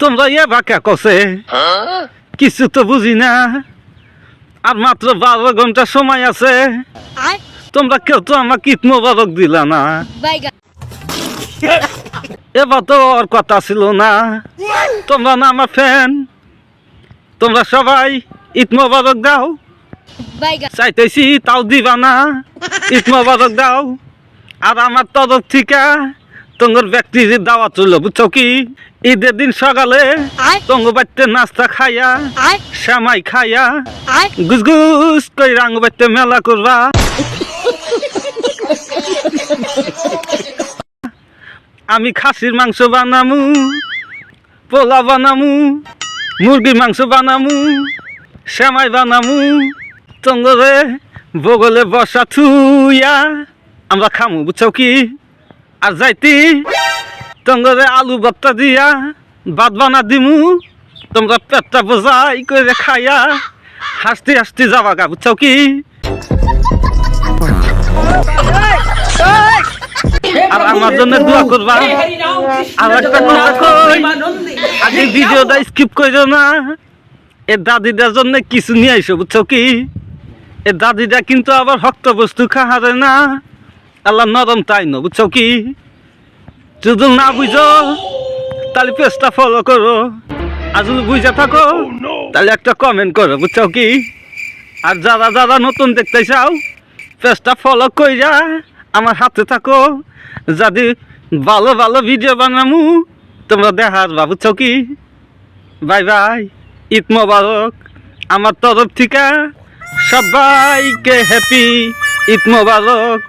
তোমরা ইয়ে বাঁকা কষে কিছু তো বুঝি না। আর মাত্র 12 ঘন্টা সময় আছে। তোমরা কেউ তো আমাকে ঈদ মোবারক দিলা না। এবার তো ওর কথা ছিল না। তোমরা না আমার ফ্যান, তোমরা সবাই ঈদ মোবারক দাও। চাইতেছি তাও দিবা না। ঈদ মোবারক দাও। আর আমার তরফ থেকে তোমার ব্যক্তির দাওয়াত চললো, বুঝছো কি? ঈদের দিন সকালে তঙ্গ বাড়িতে নাস্তা খাইয়া শ্যামাই খাইয়া গুস গুস করে রাঙ্গ বাড়িতে মেলা করবা। আমি খাসির মাংস বানামু, পোলা বানামু, মুরগির মাংস বানামু, শ্যামাই বানামু। তঙ্গরে বগলে বসা থুইয়া আমরা খামু, বুঝছো কি? আর যাইতি তঙ্গরে আলু ভর্তা দিয়া ভাত বানা দিমু। তোমরা পেটটা বোঝাই করে খাইয়া হাসতে হাসতে যাবা গা, বুঝছো কি? আর আমার জন্য দোয়া করবা। আর একটা কথা কই, আগে ভিডিওটা স্কিপ করো না। এ দাদিটার জন্য কিছু নিয়ে আইসো, বুঝছো কি? এ দাদিটা কিন্তু আবার শক্ত বস্তু খাহারে না। আল্লাহ নরম তাই না, বুঝছো কি? যদি না বুঝো তাহলে পেজটা ফলো করো। আর যদি বুঝে থাকো তাহলে একটা কমেন্ট করো, বুঝছো কি? আর যারা যারা নতুন দেখতে চাও পেজটা ফলো কইরা আমার হাতে থাকো। যদি ভালো ভালো ভিডিও বানামু তোমরা দেখার বা, বুঝছো কি? বাই বাই, ঈদ মোবারক আমার তরফ থেকে সবাইকে হ্যাপি ঈদ মোবারক।